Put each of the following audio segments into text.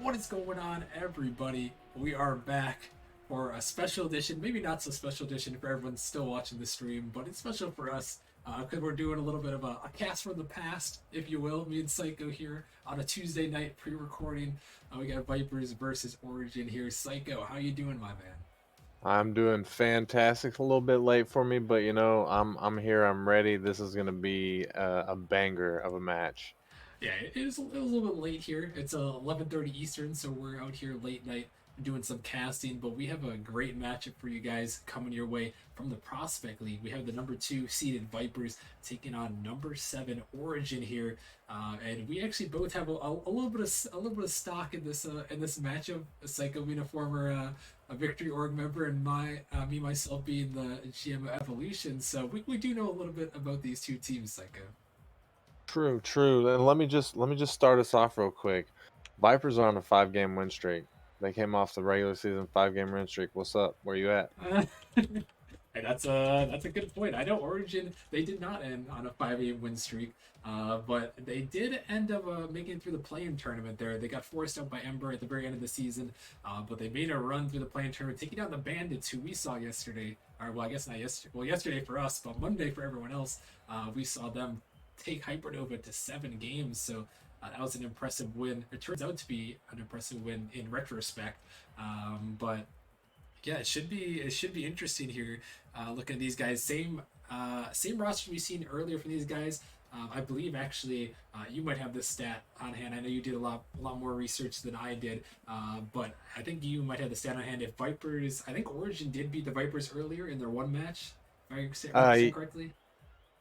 What is going on, everybody? We are back for a special edition, maybe not so special edition for everyone still watching the stream, but it's special for us because we're doing a little bit of a cast from the past, if you will. Me and Psycho here on a Tuesday night pre-recording. We got Vipers versus Origin here. Psycho, how you doing, my man? I'm doing fantastic. A little bit late for me, but I'm here. I'm ready. This is gonna be a banger of a match. Yeah, it was a little bit late here. It's 11:30 Eastern, so we're out here late night doing some casting. But we have a great matchup for you guys coming your way from the Prospect League. We have the number 2 seeded Vipers taking on number 7 Origin here, and we actually both have a little bit of stock in this matchup. Psycho being a former a Victory Org member, and me myself being the GM of Evolution. So we do know a little bit about these two teams, Psycho. True, true. And let me just start us off real quick. Vipers are on a 5-game win streak. They came off the regular season 5-game win streak. What's up? Where you at? And that's a good point. I know Origin, they did not end on a 5-game win streak, but they did end up making it through the play-in tournament there. They got forced out by Ember at the very end of the season, but they made a run through the play-in tournament, taking down the Bandits, who we saw yesterday. Or well, I guess not yesterday. Well, yesterday for us, but Monday for everyone else. We saw them take Hypernova to 7 games. So that was an impressive win. It turns out to be an impressive win in retrospect, but yeah, it should be interesting here. Looking at these guys, same roster we've seen earlier from these guys. I believe actually you might have this stat on hand. I know you did a lot more research than I did, but I think you might have the stat on hand. If Vipers, I think Origin did beat the Vipers earlier in their one match. If I Uh, remember y- correctly.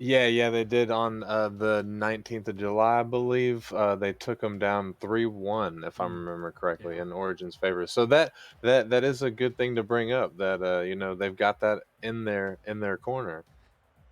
yeah, they did on the 19th of July, I believe. They took them down 3-1, if I Mm, remember yeah. correctly, in Origin's favor. So that is a good thing to bring up. That they've got that in their corner.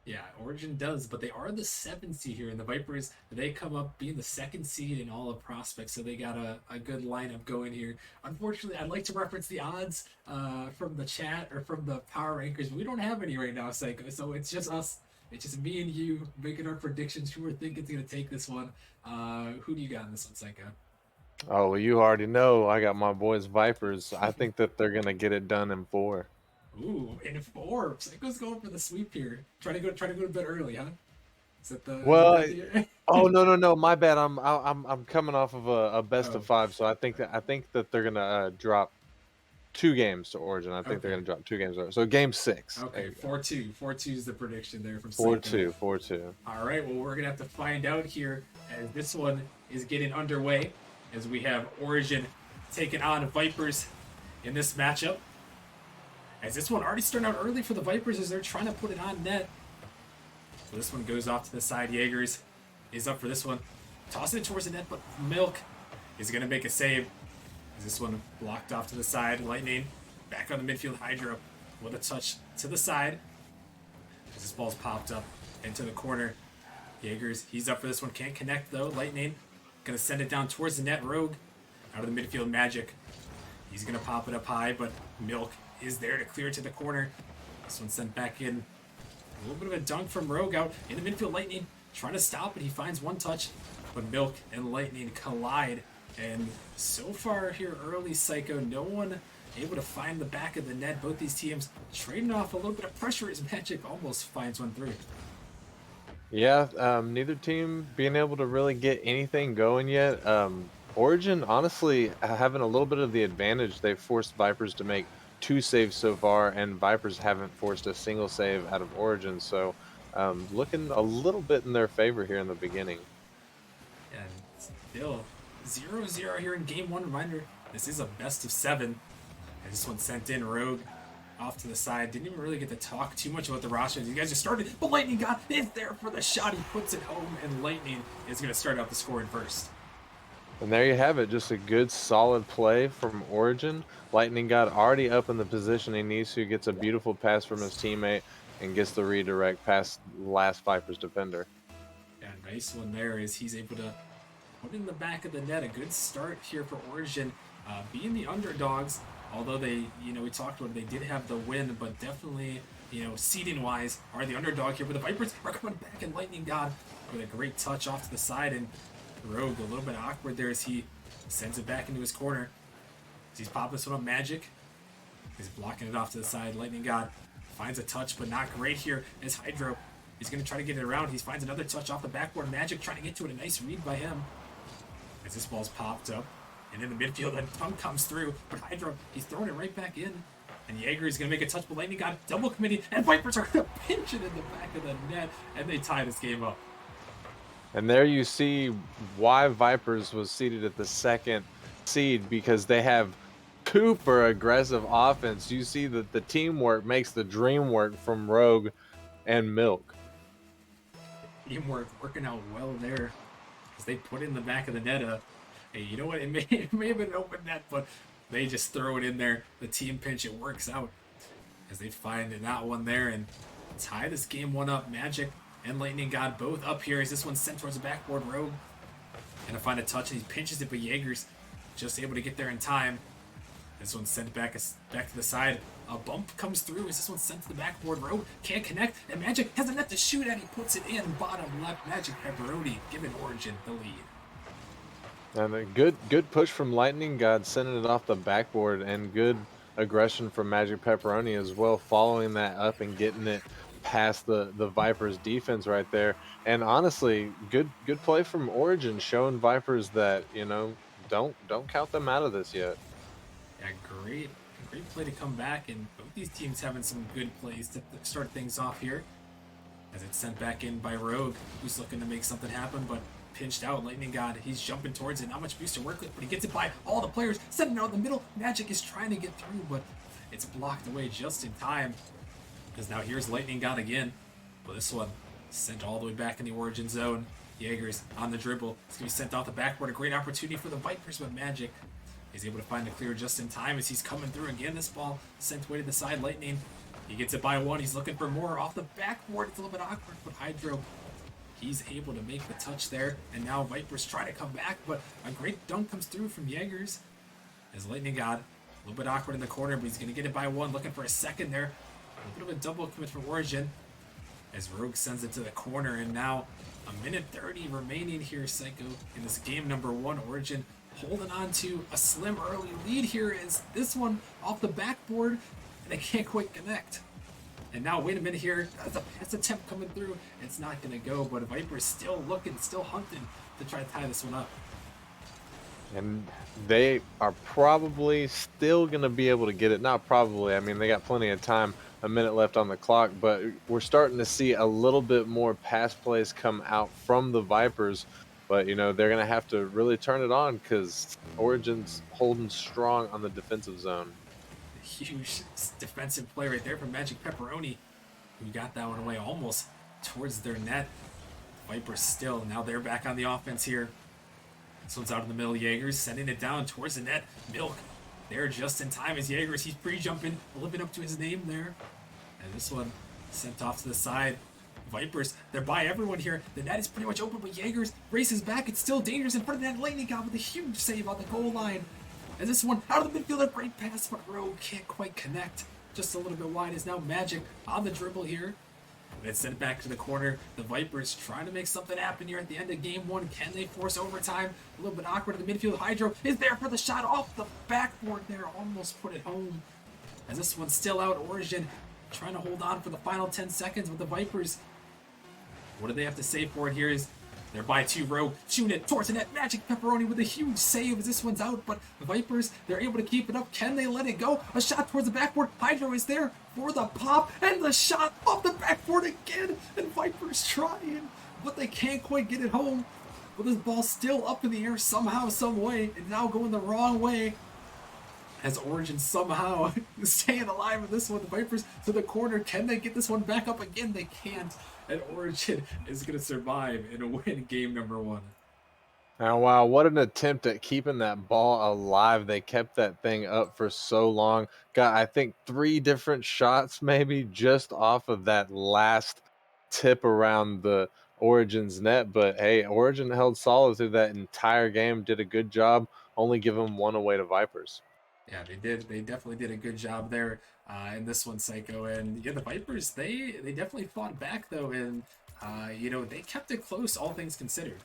Yeah, Origin does, but they are the 7th seed here, and the Vipers, they come up being the 2nd seed in all of Prospect, so they got a good lineup going here. Unfortunately, I'd like to reference the odds from the chat or from the power rankers. We don't have any right now, Psycho, so it's just us. It's just me and you making our predictions. Who we think it's going to take this one. Who do you got in this one, Psycho? Oh, well, you already know I got my boys Vipers. I think that they're gonna get it done in 4. Ooh, in 4. Psycho's going for the sweep here. Try to go to bed early, huh? Is Well, that the oh no, no, no, my bad. I'm coming off of a best of Oh, 5, so I think that they're gonna drop 2 games to Origin. I think they're okay. gonna drop 2 games. So game 6. There Okay, you go. 4-2. 4-2 is the prediction there from Four Psycho. two, 4-2. All right, well, we're going to have to find out here as this one is getting underway as we have Origin taking on Vipers in this matchup. As this one already started out early for the Vipers as they're trying to put it on net. So this one goes off to the side. Jaegers is up for this one. Tossing it towards the net, but Milk is going to make a save. As this one blocked off to the side. Lightning back on the midfield. Hydra with a touch to the side. As this ball's popped up into the corner. Jaegers, he's up for this one. Can't connect though. Lightning gonna send it down towards the net. Rogue out of the midfield. Magic. He's gonna pop it up high, but Milk is there to clear it to the corner. This one sent back in. A little bit of a dunk from Rogue out in the midfield. Lightning trying to stop it. He finds one touch, but Milk and Lightning collide. And so far here early, Psycho, no one able to find the back of the net. Both these teams trading off a little bit of pressure as Magic almost finds one through. Yeah, neither team being able to really get anything going yet. Origin, honestly, having a little bit of the advantage. They've forced Vipers to make 2 saves so far, and Vipers haven't forced a single save out of Origin. So, looking a little bit in their favor here in the beginning. And still 0-0 here in game one. Reminder, this is a best of 7. And this one sent in. Rogue off to the side. Didn't even really get to talk too much about the roster. You guys just started, but Lightning got is there for the shot. He puts it home, and Lightning is going to start out the scoring first. And there you have it, just a good solid play from Origin. Lightning got already up in the position he needs to, gets a beautiful pass from his teammate, and gets the redirect past last Vipers defender. Yeah, nice one there as he's able to put in the back of the net. A good start here for Origin, being the underdogs. Although they, we talked about it, they did have the win, but definitely, seeding wise, are the underdog here. But the Vipers are coming back, and Lightning God with a great touch off to the side, and Rogue a little bit awkward there as he Sends it back into his corner. He's popping this one up, Magic. He's blocking it off to the side. Lightning God finds a touch, but not great here as Hydro. He's going to try to get it around. He finds another touch off the backboard. Magic trying to get to it. A nice read by him. As this ball's popped up. And in the midfield, a tongue comes through. But Hydro, he's throwing it right back in. And Jaeger is going to make a touch, but Lightning God double committing. And Vipers are going to pinch it in the back of the net. And they tie this game up. And there you see why Vipers was seated at the second seed, because they have super aggressive offense. You see that the teamwork makes the dream work from Rogue and Milk. Teamwork working out well there. As they put in the back of the net hey, you know what? It may have been an open net, but they just throw it in there. The team pinch, it works out. As they find that one there and tie this game one up. Magic and Lightning God both up here as this one's sent towards the backboard. Rogue gonna find a touch and he pinches it, but Jaeger's just able to get there in time. This one's sent back to the side. A bump comes through as this one's sent to the backboard. Rogue can't connect, and Magic has a net to shoot at. He puts it in bottom left. Magic Pepperoni giving Origin the lead. And a good push from Lightning God, sending it off the backboard, and good aggression from Magic Pepperoni as well, following that up and getting it past the Vipers defense right there. And honestly, good play from Origin, showing Vipers that, you know, don't count them out of this yet. Yeah, great play to come back, and both these teams having some good plays to start things off here. As it's sent back in by Rogue, who's looking to make something happen, but pinched out. Lightning God, he's jumping towards it. Not much boost to work with, but he gets it by all the players. Sending it out in the middle. Magic is trying to get through, but it's blocked away just in time. Because now here's Lightning God again. But this one sent all the way back in the Origin zone. Jaeger's on the dribble. It's going to be sent off the backboard. A great opportunity for the Vipers, but Magic is able to find the clear just in time as he's coming through again. This ball sent way to the side. Lightning, he gets it by one. He's looking for more off the backboard. It's a little bit awkward, but Hydro, he's able to make the touch there. And now Vipers try to come back, but a great dunk comes through from Jaegers. As Lightning God, a little bit awkward in the corner, but he's going to get it by one. Looking for a second there. A little bit of a double commit from Origin. As Rogue sends it to the corner, and now a minute 30 remaining here, Psycho, in this game number one. Origin holding on to a slim early lead here is this one off the backboard, and they can't quite connect. And now, wait a minute here, that's a pass attempt coming through. It's not going to go, but Viper's still looking, still hunting to try to tie this one up. And they are probably still going to be able to get it. Not probably, I mean, they got plenty of time, a minute left on the clock, but we're starting to see a little bit more pass plays come out from the Vipers. But, you know, they're going to have to really turn it on because Origin's holding strong on the defensive zone. Huge defensive play right there from Magic Pepperoni, who got that one away almost towards their net. Vipers still, now they're back on the offense here. This one's out in the middle. Jaegers sending it down towards the net. Milk there just in time as Jaegers, he's pre-jumping, living up to his name there. And this one sent off to the side. Vipers, they're by everyone here. The net is pretty much open, but Jaegers races back. It's still dangerous in front of that. Lightning God with a huge save on the goal line. And this one out of the midfield, a great pass, but Rogue can't quite connect. Just a little bit wide is now Magic on the dribble here. And it's sent back to the corner. The Vipers trying to make something happen here at the end of game one. Can they force overtime? A little bit awkward in the midfield. Hydro is there for the shot off the backboard there. Almost put it home. As this one's still out. Origin trying to hold on for the final 10 seconds with the Vipers. What do they have to say for it here is they're by two. Rogue shooting it towards the net. Magic Pepperoni with a huge save as this one's out, but the Vipers, they're able to keep it up. Can they let it go? A shot towards the backboard. Hydro is there for the pop, and the shot off the backboard again, and Vipers trying, but they can't quite get it home. But this ball's still up in the air somehow, some way, and now going the wrong way. As Origin somehow staying alive with this one. The Vipers to the corner. Can they get this one back up again? They can't. And Origin is going to survive and win game number one. Now, wow, what an attempt at keeping that ball alive. They kept that thing up for so long. Got, I think, 3 different shots maybe just off of that last tip around the Origin's net. But, hey, Origin held solid through that entire game, did a good job, only giving 1 away to Vipers. Yeah, they did. They definitely did a good job there in this one, Psycho. And yeah, the Vipers, they definitely fought back though, and you know, they kept it close, all things considered.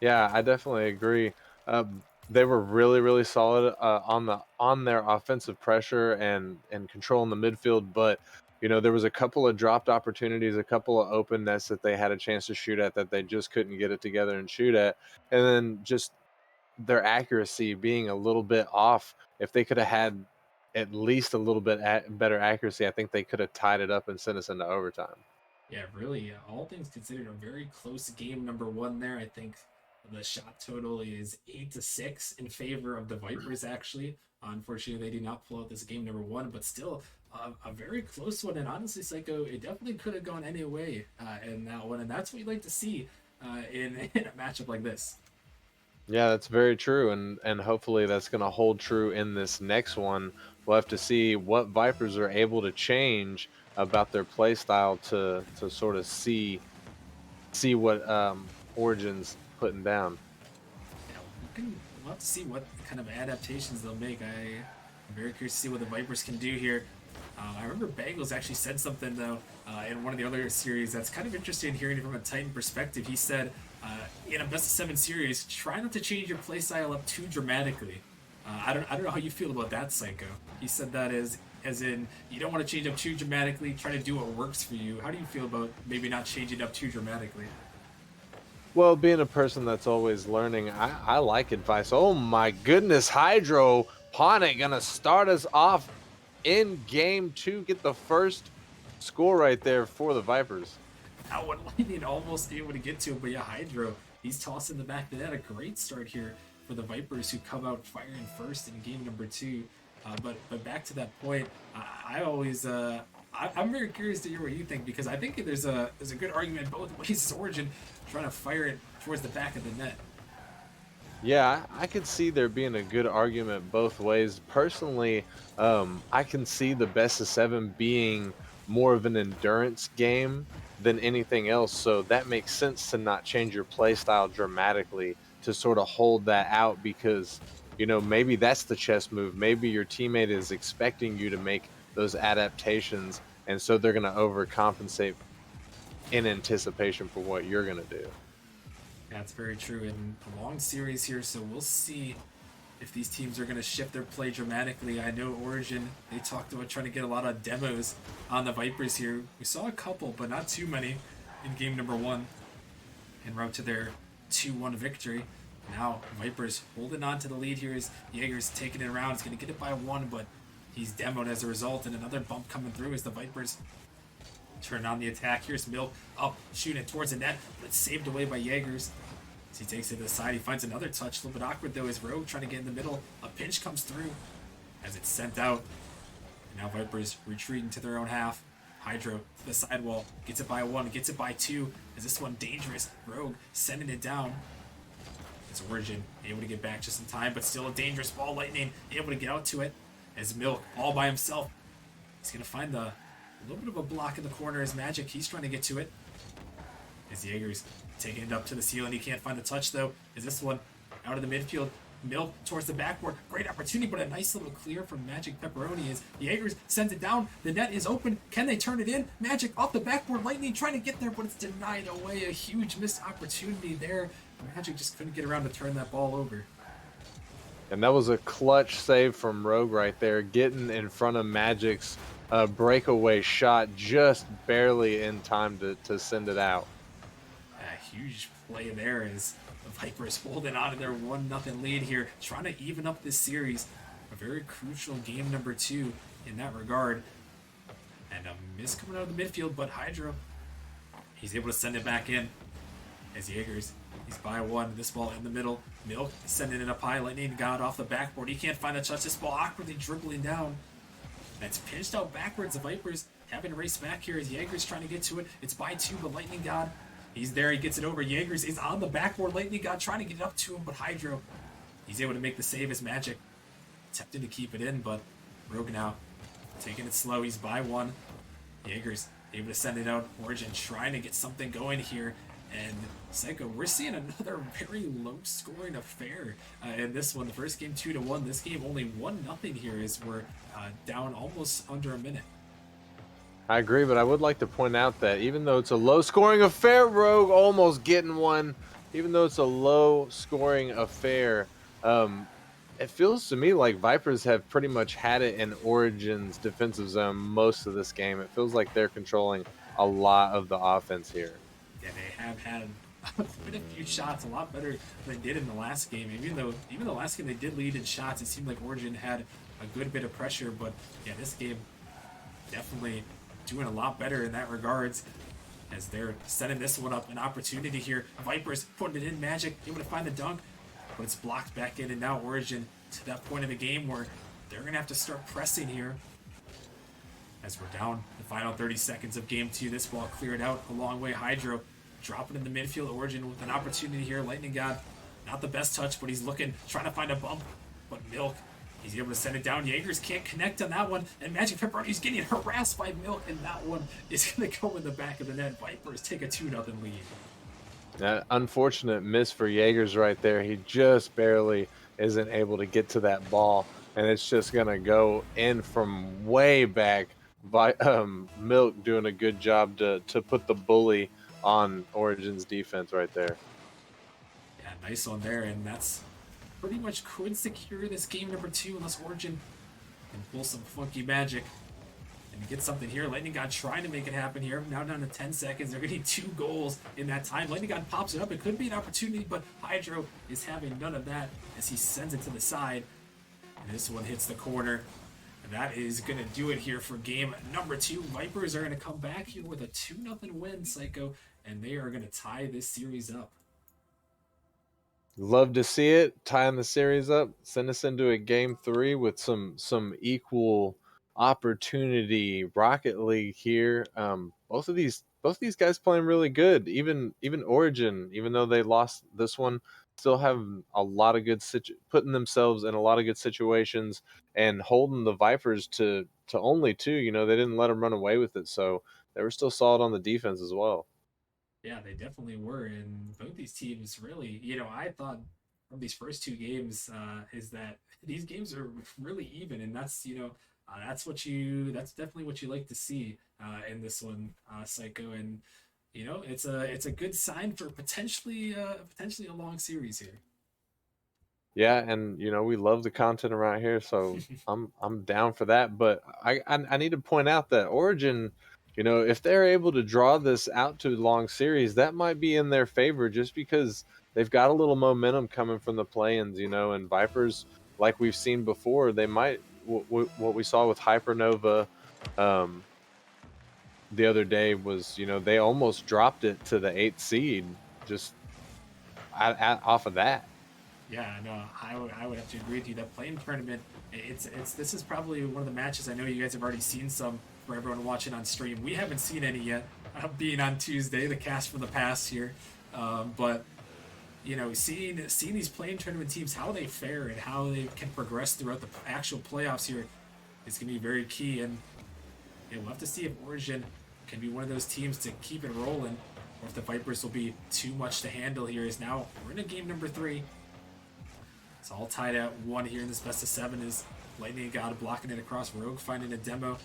Yeah, I definitely agree. They were really, really solid on their offensive pressure and controlling the midfield. But there was a couple of dropped opportunities, a couple of open nets that they had a chance to shoot at that they just couldn't get it together and shoot at. And then just their accuracy being a little bit off. If they could have had at least a little bit better accuracy, I think they could have tied it up and sent us into overtime. Yeah, really, all things considered, a very close game number one there. I think the shot total is 8-6 in favor of the Vipers, actually. Unfortunately, they did not pull out this game number one, but still a very close one. And honestly, Psycho, it definitely could have gone any way in that one. And that's what you like to see in a matchup like this. Yeah, that's very true, and hopefully that's going to hold true in this next one. We'll have to see what Vipers are able to change about their play style to sort of see what Origins putting down. Yeah, we'll have to see what kind of adaptations they'll make. I'm very curious to see what the Vipers can do here. I remember Bagels actually said something though in one of the other series that's kind of interesting hearing it from a Titan perspective. He said in a best of seven series, try not to change your playstyle up too dramatically. I don't know how you feel about that, Psycho. He said that as in you don't want to change up too dramatically. Try to do what works for you. How do you feel about maybe not changing up too dramatically? Well, being a person that's always learning, I like advice. Oh my goodness, Hydroponic gonna start us off in game two, get the first score right there for the Vipers. Now when Lightning almost able to get to him, but yeah, Hydro, he's tossing the back. They had a great start here for the Vipers, who come out firing first in game number two. But back to that point, I always I'm very curious to hear what you think, because I think there's a good argument both ways. Origin trying to fire it towards the back of the net. Yeah, I could see there being a good argument both ways. Personally, I can see the best of seven being more of an endurance game than anything else. So that makes sense to not change your play style dramatically to sort of hold that out because, maybe that's the chess move. Maybe your teammate is expecting you to make those adaptations. And so they're going to overcompensate in anticipation for what you're going to do. That's very true. In a long series here, so we'll see if these teams are going to shift their play dramatically. I know Origin, they talked about trying to get a lot of demos on the Vipers here. We saw a couple, but not too many in game number one, en route to their 2-1 victory. Now, Vipers holding on to the lead here as Jaeger's taking it around. He's going to get it by one, but he's demoed as a result, and another bump coming through as the Vipers turn on the attack. Here's Milk up, shooting it towards the net, but it's saved away by Jaegers. As he takes it to the side, he finds another touch. A little bit awkward though, as Rogue trying to get in the middle. A pinch comes through as it's sent out. And now Vipers retreating to their own half. Hydro to the sidewall, gets it by one, gets it by two. Is this one dangerous? Rogue sending it down. It's Origin able to get back just in time, but still a dangerous ball. Lightning able to get out to it as Milk all by himself. He's going to find a little bit of a block in the corner as Magic. He's trying to get to it. As Jaeger's taking it up to the ceiling. He can't find the touch though. Is this one out of the midfield? Milk towards the backboard. Great opportunity, but a nice little clear from Magic Pepperoni as Jaegers sends it down. The net is open. Can they turn it in? Magic off the backboard. Lightning trying to get there, but it's denied away. A huge missed opportunity there. Magic just couldn't get around to turn that ball over. And that was a clutch save from Rogue right there, getting in front of Magic's breakaway shot just barely in time to send it out. A huge play there as the Vipers holding on to their 1-0 lead here, trying to even up this series. A very crucial game number two in that regard. And a miss coming out of the midfield, but Hydro, he's able to send it back in. As Jaegers, he's by one. This ball in the middle. Milk sending it up high. Lightning got off the backboard. He can't find a touch. This ball awkwardly dribbling down. That's pinched out backwards. The Vipers having to race back here as Jaegers trying to get to it. It's by two, but Lightning God, he's there. He gets it over. Jaegers is on the backboard. Lightning God trying to get it up to him, but Hydro, he's able to make the save as Magic attempting to keep it in, but Rogue now taking it slow. He's by one. Jaegers able to send it out. Origin trying to get something going here. And Psycho, we're seeing another very low-scoring affair in this one. The first game 2-1. This game only 1-0 here as we're down almost under a minute. I agree, but I would like to point out that even though it's a low-scoring affair, Rogue almost getting one even though it's a low scoring affair, um, it feels to me like Vipers have pretty much had it in Origin's defensive zone most of this game. It feels like they're controlling a lot of the offense here. Yeah, they have had quite a few shots, a lot better than they did in the last game. Even the last game they did lead in shots, it seemed like Origin had a good bit of pressure. But yeah, this game definitely doing a lot better in that regards. As they're setting this one up, an opportunity here. Vipers putting it in, Magic able to find the dunk, but it's blocked back in, and now Origin to that point in the game where they're gonna have to start pressing here. As we're down the final 30 seconds of game two, this ball cleared out a long way. Hydro dropping in the midfield. Origin with an opportunity here. Lightning God, not the best touch, but he's looking, trying to find a bump. But Milk, he's able to send it down. Jaegers can't connect on that one. And Magic Pepperoni's getting harassed by Milk, and that one is going to go in the back of the net. Vipers take a 2-0 lead. That unfortunate miss for Jaegers right there. He just barely isn't able to get to that ball, and it's just gonna go in from way back. By Milk doing a good job to put the bully on Origin's defense right there. Yeah, nice one there, and that's pretty much could secure this game number two unless Origin can pull some funky magic and get something here. Lightning God trying to make it happen here. Now down to 10 seconds. They're going to need 2 goals in that time. Lightning God pops it up. It could be an opportunity, but Hydro is having none of that as he sends it to the side. And this one hits the corner. And that is going to do it here for game number 2. Vipers are going to come back here with a 2-0 win, Psycho, and they are going to tie this series up. Love to see it, tying the series up, send us into a game 3 with some equal opportunity. Rocket League here. Both of these guys playing really good. Even Origin, even though they lost this one, still have a lot of good putting themselves in a lot of good situations and holding the Vipers to only 2. You know, they didn't let them run away with it, so they were still solid on the defense as well. Yeah, they definitely were. And both these teams really, I thought from these first 2 games is that these games are really even. And that's definitely what you like to see in this one, Psycho. And, it's a good sign for potentially a long series here. Yeah, and we love the content around here, so I'm down for that. But I need to point out that Origin, if they're able to draw this out to a long series, that might be in their favor just because they've got a little momentum coming from the play-ins, and Vipers, like we've seen before, they might what we saw with Hypernova um, the other day was, they almost dropped it to the 8th seed just off of that. Yeah, no, I would have to agree with you. That playing tournament, this is probably one of the matches. I know you guys have already seen some for everyone watching on stream. We haven't seen any yet, being on Tuesday, the cast from the past here. But seeing these playing tournament teams, how they fare and how they can progress throughout the actual playoffs here is going to be very key. And we'll have to see if Origin can be one of those teams to keep it rolling, or if the Vipers will be too much to handle here. Is now we're in a game number 3. It's all tied at 1 here in this best of 7. Is Lightning God blocking it across. Rogue finding a demo.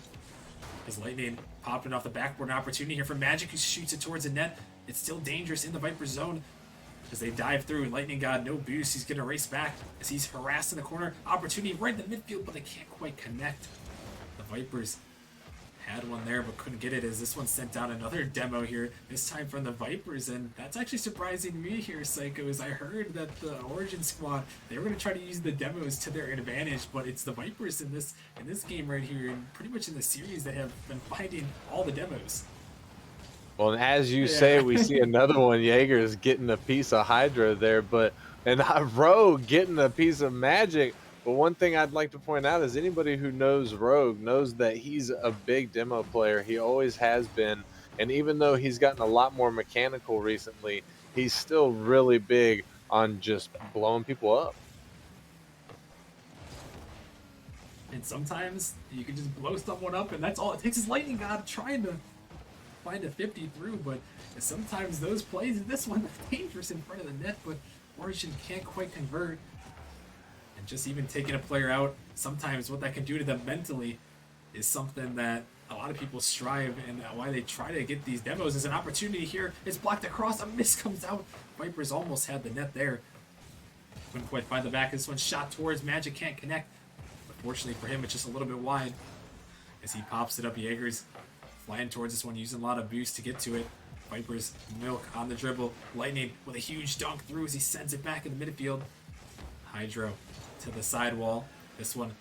Is Lightning popping off the backboard. An opportunity here for Magic, who shoots it towards the net. It's still dangerous in the Viper zone as they dive through. Lightning God, no boost. He's going to race back as he's harassed in the corner. Opportunity right in the midfield, but they can't quite connect. The Vipers had one there but couldn't get it as this one sent down another demo here, this time from the Vipers. And that's actually surprising me here, Psycho, as I heard that the Origin squad, they were going to try to use the demos to their advantage, but it's the Vipers in this game right here and pretty much in the series that have been finding all the demos. Well, and as you say, we see another one. Jaegers getting a piece of Hydra there, and Rogue getting a piece of Magic. But one thing I'd like to point out is anybody who knows Rogue knows that he's a big demo player. He always has been. And even though he's gotten a lot more mechanical recently, he's still really big on just blowing people up. And sometimes you can just blow someone up, and that's all it takes is Lightning God trying to find a 50 through. But sometimes those plays, and this one, dangerous in front of the net, but Origin can't quite convert. And just even taking a player out, sometimes what that can do to them mentally is something that a lot of people strive and why they try to get these demos is an opportunity here. It's blocked across, a miss comes out. Vipers almost had the net there. Couldn't quite find the back. This one shot towards Magic, can't connect. But fortunately for him, it's just a little bit wide. As he pops it up, Jaeger's flying towards this one, using a lot of boost to get to it. Vipers milk on the dribble. Lightning with a huge dunk through as he sends it back in the midfield. Hydro to the sidewall. This one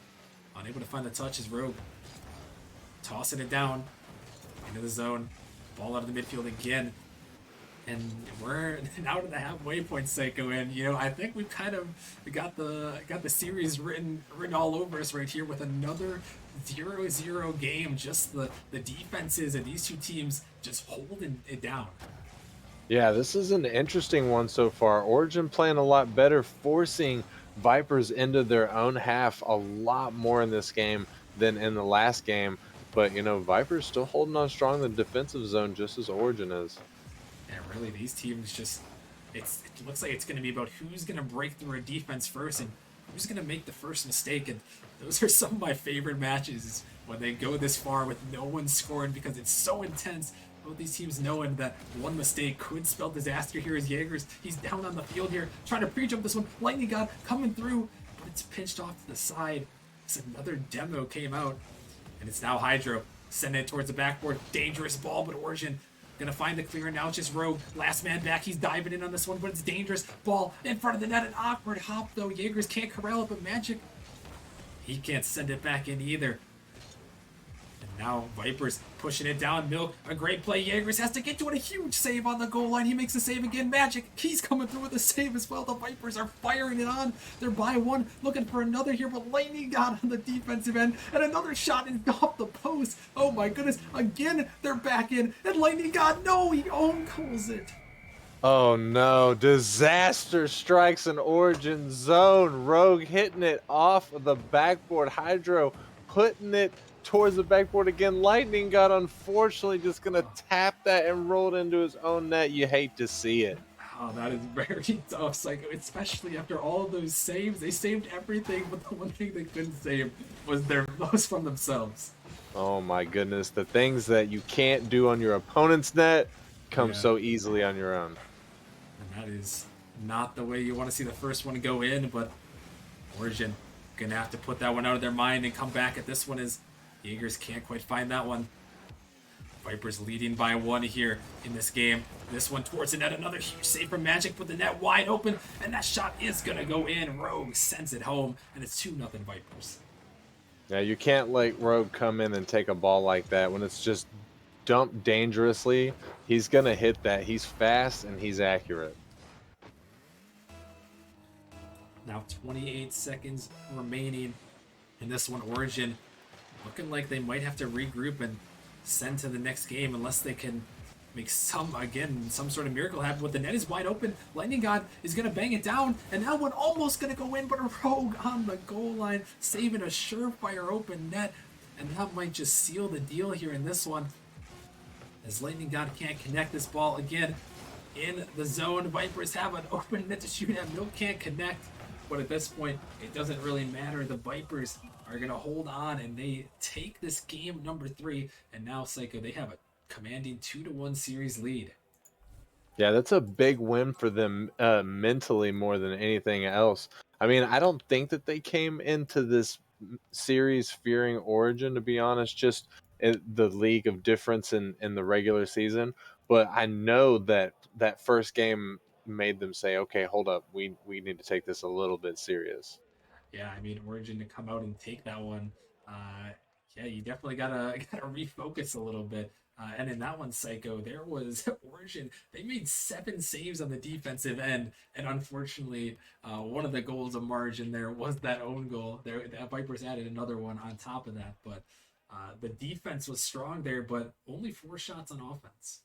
unable to find the touch is Rogue. Tossing it down into the zone. Ball out of the midfield again. And we're now to the halfway point, Psycho, and I think we've kind of got the series written all over us right here with another 0-0 game. Just the defenses and these two teams just holding it down. Yeah, this is an interesting one so far. Origin playing a lot better, forcing Vipers into their own half a lot more in this game than in the last game. But, Vipers still holding on strong in the defensive zone just as Origin is. Yeah, really, these teams just, it looks like it's going to be about who's going to break through a defense first and who's going to make the first mistake. And those are some of my favorite matches when they go this far with no one scoring because it's so intense. Both these teams knowing that one mistake could spell disaster. Here is Jaegers. He's down on the field here, trying to pre-jump this one. Lightning God coming through, but it's pinched off to the side. So another demo came out, and it's now Hydro sending it towards the backboard. Dangerous ball, but Origin gonna find the clear. Now it's just Rogue. Last man back. He's diving in on this one, but it's dangerous. Ball in front of the net. An awkward hop, though. Jaegers can't corral it, but Magic, he can't send it back in either. And now Vipers pushing it down. Milk, a great play. Jaegers has to get to it. A huge save on the goal line. He makes the save again. Magic, he's coming through with a save as well. The Vipers are firing it on. They're by one, looking for another here, but Lightning got on the defensive end, and another shot is off the post. Oh my goodness. Again, they're back in, and Lightning God, no, he own goals it. Oh no, disaster strikes an Origin zone. Rogue hitting it off of the backboard. Hydro putting it towards the backboard again. Lightning God unfortunately just gonna tap that and roll it into his own net. You hate to see it. Oh, that is very tough, Psycho, especially after all of those saves. They saved everything, but the one thing they couldn't save was their most from themselves. Oh my goodness, the things that you can't do on your opponent's net come so easily on your own. And that is not the way you want to see the first one go in, but Origin gonna have to put that one out of their mind and come back at this one as Jaegers can't quite find that one. Vipers leading by one here in this game. This one towards the net, another huge save from Magic, but the net wide open, and that shot is gonna go in. Rogue sends it home, and it's 2-0 Vipers. Yeah, you can't let Rogue come in and take a ball like that when it's just dumped dangerously. He's gonna hit that. He's fast and he's accurate. Now 28 seconds remaining in this one. Origin looking like they might have to regroup and send to the next game unless they can make some sort of miracle happen. But the net is wide open. Lightning God is going to bang it down, and that one almost going to go in, but a Rogue on the goal line, saving a surefire open net, and that might just seal the deal here in this one. As Lightning God can't connect this ball again in the zone. Vipers have an open net to shoot at. Milk can't connect. But at this point, it doesn't really matter. The Vipers are going to hold on, and they take this game number 3. And now, Psycho, they have a commanding 2-1 series lead. Yeah, that's a big win for them mentally more than anything else. I mean, I don't think that they came into this series fearing Origin, to be honest, just the league of difference in the regular season. But I know that that first game made them say, okay, hold up, we need to take this a little bit serious. Yeah, I mean, Origin to come out and take that one, yeah, you definitely gotta refocus a little bit. And in that one, Psycho, there was Origin. They made 7 saves on the defensive end, and unfortunately, one of the goals of margin there was that own goal. There, the Vipers added another one on top of that, but the defense was strong there, but only 4 shots on offense.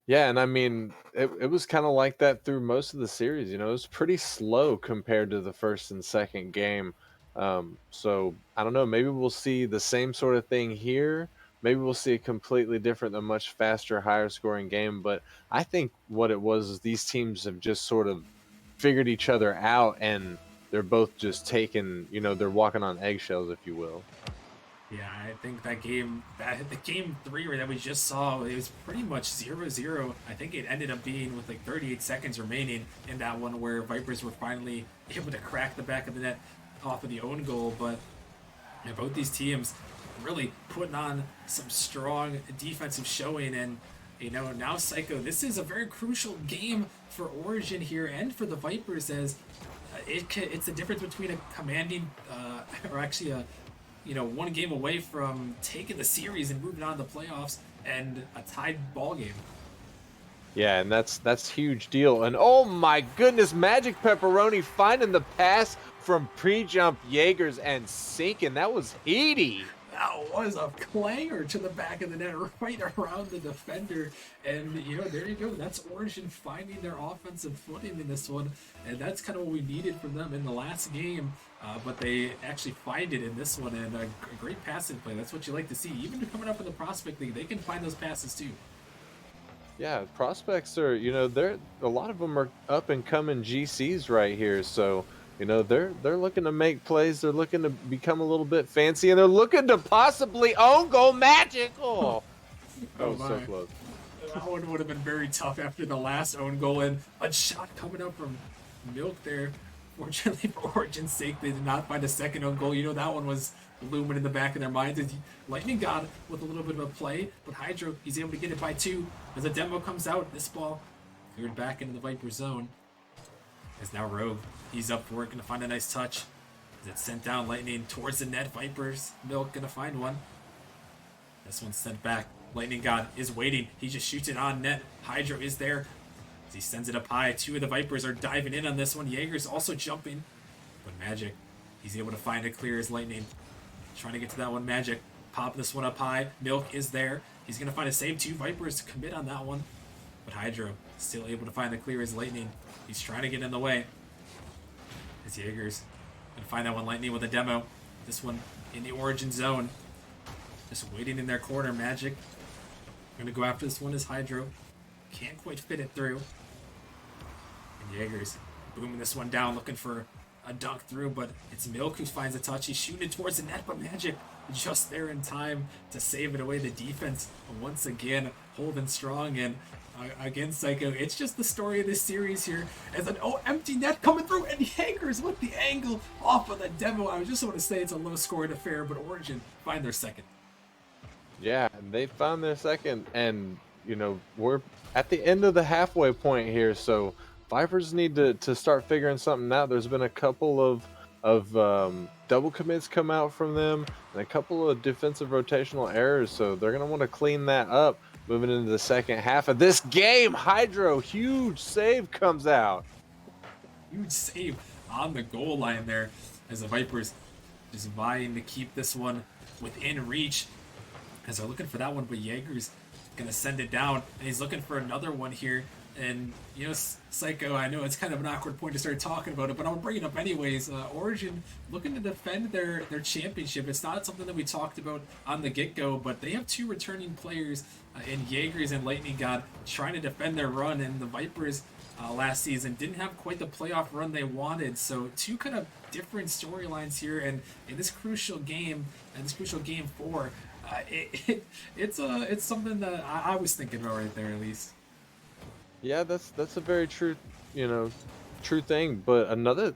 Yeah, and I mean, it was kind of like that through most of the series. It was pretty slow compared to the first and second game. So I don't know. Maybe we'll see the same sort of thing here. Maybe we'll see a completely different, a much faster, higher scoring game. But I think what it was is these teams have just sort of figured each other out, and they're both just taking, they're walking on eggshells, if you will. Yeah, I think that game, that the game three that we just saw, it was pretty much 0-0. I think it ended up being with like 38 seconds remaining in that one where Vipers were finally able to crack the back of the net off of the own goal. But both these teams really putting on some strong defensive showing. And, now Psycho, this is a very crucial game for Origin here and for the Vipers as it's the difference between a commanding, or actually a one game away from taking the series and moving on to the playoffs and a tied ball game. Yeah, and that's huge deal. And oh my goodness, Magic Pepperoni finding the pass from pre-jump Jaegers and sinking. That was heady. That was a clanger to the back of the net, right around the defender. And, there you go. That's Origin finding their offensive footing in this one. And that's kind of what we needed from them in the last game. But they actually find it in this one. And a great passing play. That's what you like to see. Even coming up in the Prospect League, they can find those passes too. Yeah, prospects are, they're a lot of them are up and coming GCs right here. So, they're looking to make plays. They're looking to become a little bit fancy, and they're looking to possibly own goal Magic. Oh, that was so close. That one would have been very tough after the last own goal, and a shot coming up from Milk there. Fortunately for Origin's sake, they did not find a second own goal. That one was looming in the back of their minds. Lightning got it with a little bit of a play, but Hydro, he's able to get it by 2. As a demo comes out, this ball cleared back into the Viper zone. As now Rogue, he's up for it, gonna find a nice touch. As it's sent down, Lightning towards the net. Vipers, Milk gonna find one. This one's sent back. Lightning God is waiting. He just shoots it on net. Hydro is there. As he sends it up high. 2 of the Vipers are diving in on this one. Jaeger's also jumping. But Magic, he's able to find it clear as Lightning. Trying to get to that one. Magic, pop this one up high. Milk is there. He's going to find a save. 2 Vipers to commit on that one. But Hydro still able to find the clear as Lightning. He's trying to get in the way. As Jaeger's going to find that one. Lightning with a demo. This one in the Origin zone. Just waiting in their corner. Magic going to go after this one as Hydro. Can't quite fit it through. And Jaeger's booming this one down, looking for a dunk through, but it's Milk who finds a touch. He's shooting it towards the net, but Magic just there in time to save it away. The defense once again holding strong, and again, Psycho, it's just the story of this series here as an empty net coming through, and Jaegers with the angle off of the demo. I just want to say it's a low scoring affair, but Origin find their second. Yeah, they found their second, and we're at the end of the halfway point here, so Vipers need to start figuring something out. There's been a couple of double commits come out from them, and a couple of defensive rotational errors, so they're going to want to clean that up moving into the second half of this game. Hydro, huge save comes out. Huge save on the goal line there as the Vipers just vying to keep this one within reach as they're looking for that one, but Jaeger's gonna send it down, and he's looking for another one here. And Psycho, I know it's kind of an awkward point to start talking about it, but I'll bring it up anyways. Origin looking to defend their championship. It's not something that we talked about on the get-go, but they have 2 returning players in Jaegers and Lightning God trying to defend their run, and the Vipers last season didn't have quite the playoff run they wanted. So 2 kind of different storylines here, and in this crucial game, game 4, it's something that I was thinking about right there, at least. Yeah, that's a very true thing. But another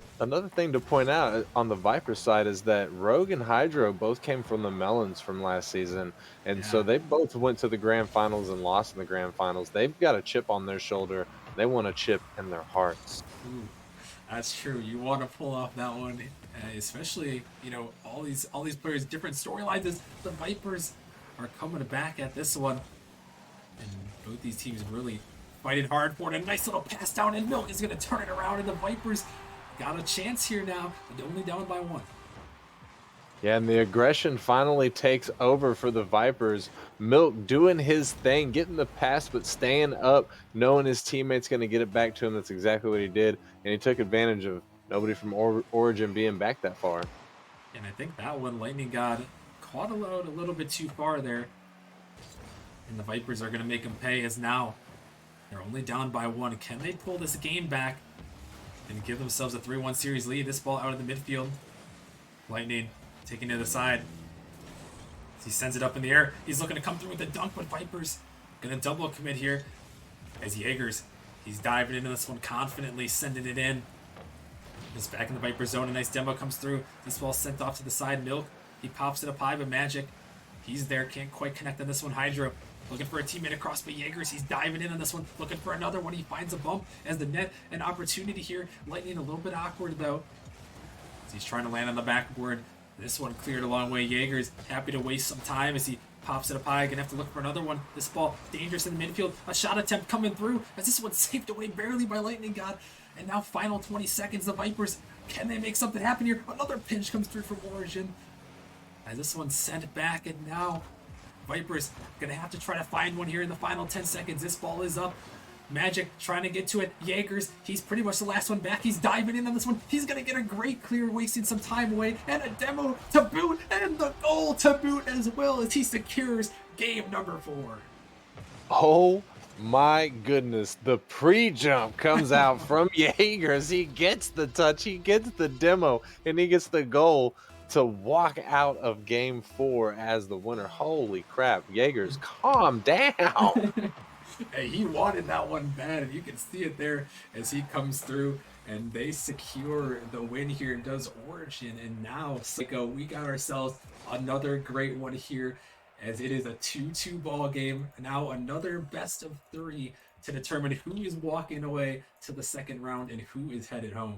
thing to point out on the Viper side is that Rogue and Hydro both came from the Melons from last season, and so they both went to the grand finals and lost in the grand finals. They've got a chip on their shoulder. They want a chip in their hearts. Ooh, that's true. You want to pull off that one, especially all these players, different storylines. As the Vipers are coming back at this one, and both these teams really fighting hard for it. A nice little pass down, and Milk is going to turn it around, and the Vipers got a chance here now, but only down by 1. Yeah, and the aggression finally takes over for the Vipers. Milk doing his thing, getting the pass, but staying up, knowing his teammate's going to get it back to him. That's exactly what he did, and he took advantage of nobody from Origin being back that far. And I think that one, Lightning got caught a little bit too far there, and the Vipers are going to make him pay as now they're only down by 1. Can they pull this game back and give themselves a 3-1 series lead? This ball out of the midfield. Lightning taking to the side. He sends it up in the air. He's looking to come through with a dunk, but Vipers gonna double commit here as Jaegers, he's diving into this one confidently, sending it in. He's back in the Viper zone. A nice demo comes through. This ball sent off to the side. Milk, he pops it up high, but Magic, he's there. Can't quite connect on this one. Hydro looking for a teammate across, but Jaegers, he's diving in on this one. Looking for another one. He finds a bump as the net. An opportunity here. Lightning a little bit awkward, though. He's trying to land on the backboard. This one cleared a long way. Jaegers happy to waste some time as he pops it up high. Gonna have to look for another one. This ball dangerous in the midfield. A shot attempt coming through as this one's saved away barely by Lightning God. And now final 20 seconds. The Vipers, can they make something happen here? Another pinch comes through from Origin as this one's sent back, and now Vipers gonna have to try to find one here in the final 10 seconds. This ball is up. Magic trying to get to it. Jaegers, he's pretty much the last one back. He's diving in on this one. He's going to get a great clear, wasting some time away. And a demo to boot. And the goal to boot as well as he secures game number 4. Oh my goodness. The pre-jump comes out from Jaegers. He gets the touch. He gets the demo. And he gets the goal to walk out of game 4 as the winner. Holy crap. Jaegers, calm down. Hey, he wanted that one bad, and you can see it there as he comes through, and they secure the win here. Does Origin, and now Psycho, we got ourselves another great one here, as it is a 2-2 ball game. Now another best of 3 to determine who is walking away to the second round and who is headed home.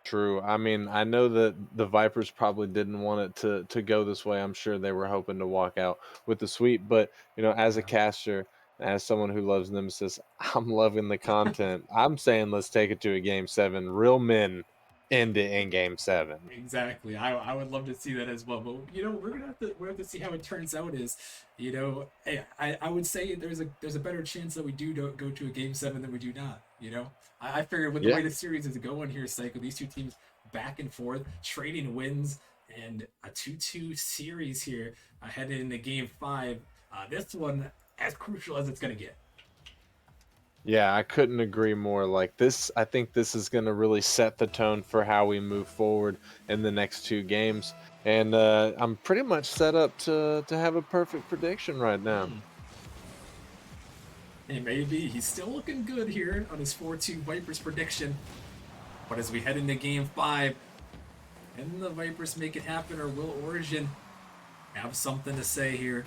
True. I mean, I know that the Vipers probably didn't want it to go this way. I'm sure they were hoping to walk out with the sweep, but you know, as a caster, as someone who loves Nemesis, I'm loving the content. I'm saying let's take it to a game 7. Real men end it in game 7. Exactly. I would love to see that as well. But you know, we're gonna have to see how it turns out. Is, you know, hey, I would say there's a better chance that we do go to a game 7 than we do not. You know, I figured with the way the series is going here, Psycho, these two teams back and forth, trading wins, and a 2-2 series here headed into game 5. This one as crucial as it's gonna get. Yeah, I couldn't agree more. Like this, I think this is going to really set the tone for how we move forward in the next 2 games. And I'm pretty much set up to have a perfect prediction right now. Hey, maybe he's still looking good here on his 4-2 Vipers prediction. But as we head into game 5, can the Vipers make it happen, or will Origin have something to say here?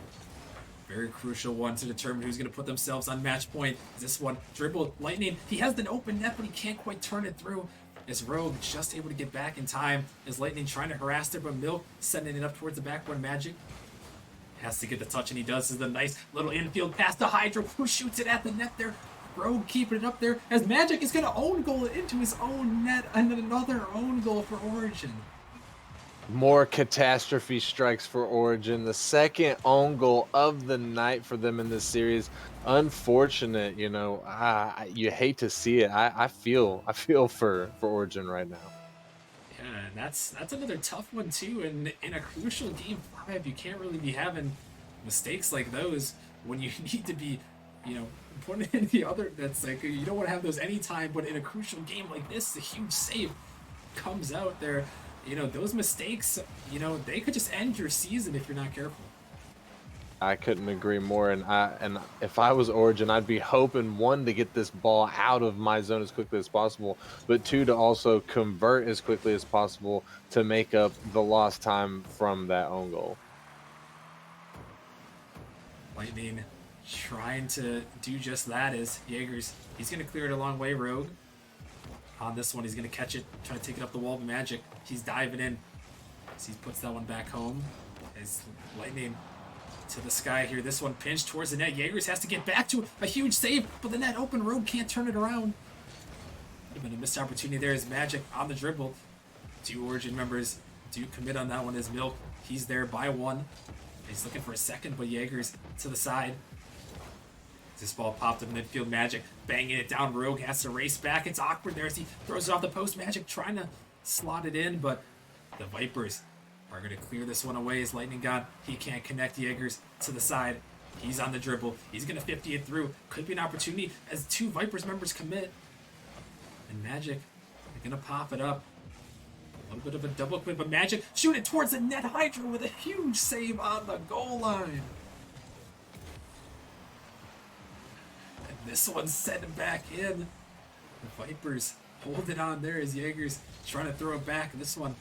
Very crucial one to determine who's going to put themselves on match point. This one, dribbled, Lightning. He has an open net, but he can't quite turn it through. Is Rogue just able to get back in time? Is Lightning trying to harass there, but Milk sending it up towards the backboard. Magic has to get the touch, and he does. This is a nice little infield pass to Hydro, who shoots it at the net there. Rogue keeping it up there, as Magic is going to own goal it into his own net, and then another own goal for Origin. More catastrophe strikes for Origin. The second own goal of the night for them in this series. Unfortunate, you know. You hate to see it. I feel for Origin right now. Yeah, and that's another tough one too. And in a crucial game 5, you can't really be having mistakes like those when you need to be, you know, putting in the other. That's like, you don't want to have those anytime. But in a crucial game like this, a huge save comes out there. You know, those mistakes, you know, they could just end your season if you're not careful. I couldn't agree more. And if I was Origin, I'd be hoping, 1, to get this ball out of my zone as quickly as possible, but 2, to also convert as quickly as possible to make up the lost time from that own goal. Lightning trying to do just that as Jaegers, he's going to clear it a long way. Rogue on this one, he's going to catch it, trying to take it up the wall, but Magic, he's diving in as he puts that one back home. As Lightning to the sky here, this one pinched towards the net. Jaegers has to get back to it, a huge save, but the net open. Rogue can't turn it around. Would have been a missed opportunity there as Magic on the dribble. 2 Origin members do commit on that one as Milk, he's there by 1. He's looking for a second, but Jaegers to the side. This ball popped up in midfield. Magic banging it down. Rogue has to race back. It's awkward there as he throws it off the post. Magic trying to slot it in, but the Vipers are going to clear this one away as Lightning God, he can't connect. Jaegers to the side. He's on the dribble. He's going to 50 it through. Could be an opportunity as 2 Vipers members commit. And Magic, they're going to pop it up. A little bit of a double clip, but Magic shoot it towards the net. Hydro with a huge save on the goal line. And this one sent him back in. The Vipers hold it on there as Jaeger's trying to throw it back. This one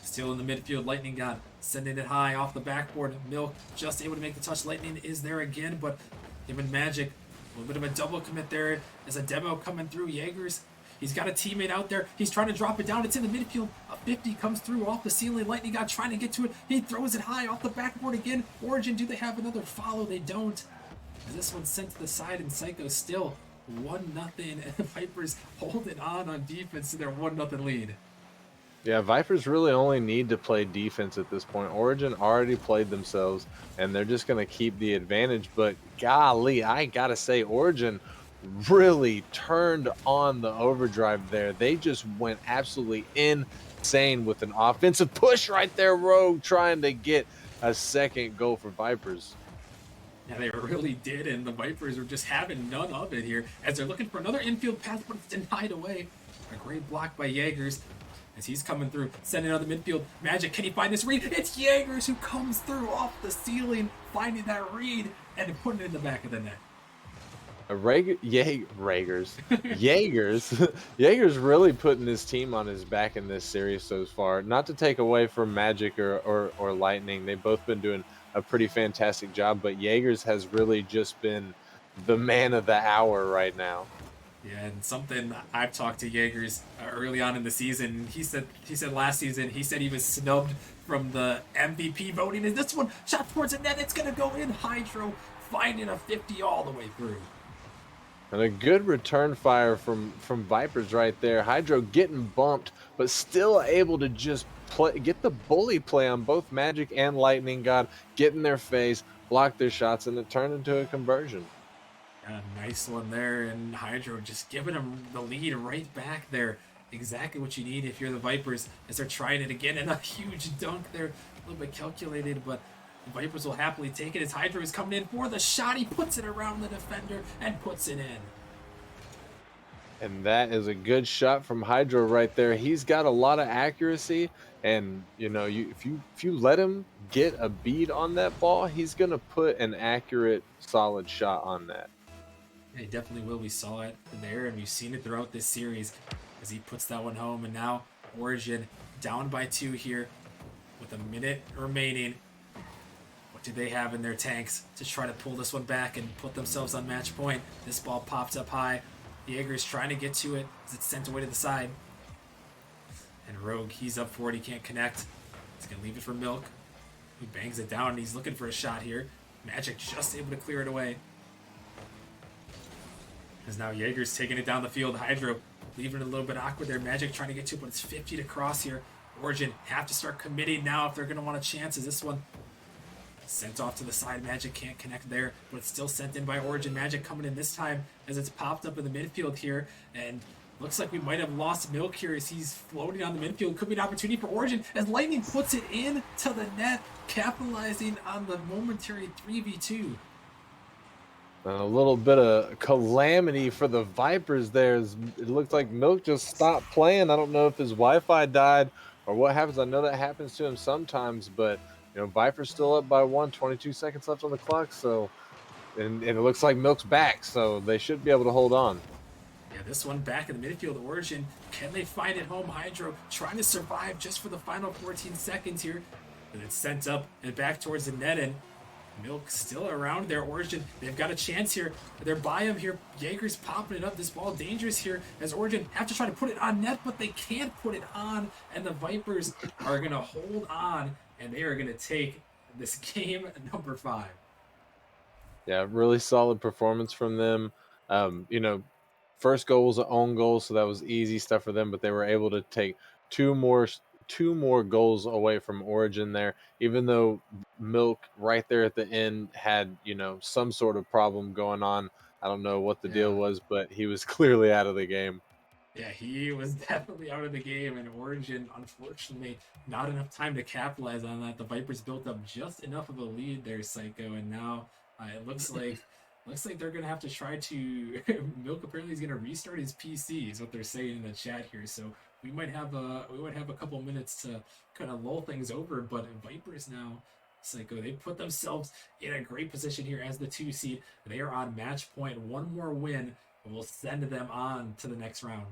still in the midfield. Lightning God sending it high off the backboard. Milk just able to make the touch. Lightning is there again, but him and Magic, a little bit of a double commit there. There's a demo coming through. Jaeger's, he's got a teammate out there. He's trying to drop it down. It's in the midfield. A 50 comes through off the ceiling. Lightning God trying to get to it. He throws it high off the backboard again. Origin, do they have another follow? They don't. This one's sent to the side, and Psycho still 1-0. And the Vipers holding on defense to their 1-0 lead. Yeah, Vipers really only need to play defense at this point. Origin already played themselves, and they're just going to keep the advantage. But golly, I got to say, Origin really turned on the overdrive there. They just went absolutely insane with an offensive push right there. Rogue trying to get a second goal for Vipers. Yeah, they really did, and the Vipers are just having none of it here as they're looking for another infield pass, but it's denied away. A great block by Jaegers as he's coming through, sending out the midfield. Magic, can he find this read? It's Jaegers who comes through off the ceiling, finding that read and putting it in the back of the net. Jaeger's really putting his team on his back in this series so far. Not to take away from Magic or Lightning, they've both been doing a pretty fantastic job, but Jaeger's has really just been the man of the hour right now. Yeah, and something I've talked to Jaegers early on in the season. He said last season he was snubbed from the MVP voting, and this one shot towards the net. It's gonna go in. Hydro finding a 50 all the way through. And a good return fire from Vipers right there. Hydro getting bumped, but still able to just get the bully play on both Magic and Lightning God, get in their face, block their shots, and it turned into a conversion. A nice one there, and Hydro just giving him the lead right back there. Exactly what you need if you're the Vipers as they're trying it again, and a huge dunk there. A little bit calculated, but the Vipers will happily take it as Hydro is coming in for the shot. He puts it around the defender and puts it in. And that is a good shot from Hydro right there. He's got a lot of accuracy, and you know, if you let him get a bead on that ball, he's gonna put an accurate, solid shot on that. Yeah, he definitely will. We saw it there, and we've seen it throughout this series as he puts that one home. And now Origin down by 2 here with a minute remaining. What do they have in their tanks to try to pull this one back and put themselves on match point? This ball popped up high. Jaeger's trying to get to it as it's sent away to the side. And Rogue, he's up for it. He can't connect. He's going to leave it for Milk, who bangs it down, and he's looking for a shot here. Magic just able to clear it away. As now Jaeger's taking it down the field. Hydro leaving it a little bit awkward there. Magic trying to get to it, but it's 50 to cross here. Origin have to start committing now if they're going to want a chance. As this one sent off to the side. Magic can't connect there, but it's still sent in by Origin. Magic coming in this time as it's popped up in the midfield here. And looks like we might have lost Milk here as he's floating on the midfield. Could be an opportunity for Origin as Lightning puts it in to the net, capitalizing on the momentary 3v2. A little bit of calamity for the Vipers there. It looked like Milk just stopped playing. I don't know if his Wi-Fi died or what happens. I know that happens to him sometimes, but you know, Vipers still up by 1, 22 seconds left on the clock. So, and it looks like Milk's back, so they should be able to hold on. Yeah, this one back in the midfield. Origin, can they find it home? Hydro trying to survive just for the final 14 seconds here. And it's sent up and back towards the net, and Milk still around there. Origin, they've got a chance here. They're by him here. Jaeger's popping it up. This ball dangerous here as Origin have to try to put it on net, but they can't put it on. And the Vipers are going to hold on, and they are going to take this game number 5. Yeah, really solid performance from them. You know, first goal was an own goal, so that was easy stuff for them, but they were able to take two more goals away from Origin there, even though Milk right there at the end had, you know, some sort of problem going on. I don't know what the deal was, but he was clearly out of the game. Yeah, he was definitely out of the game, and Origin, unfortunately, not enough time to capitalize on that. The Vipers built up just enough of a lead there, Psycho, and now it looks like Looks like they're gonna have to try to Milk apparently is gonna restart his PC is what they're saying in the chat here. So we might have a couple minutes to kind of lull things over, but Vipers now Psycho, they put themselves in a great position here as the 2 seed. They are on match point. One more win will send them on to the next round.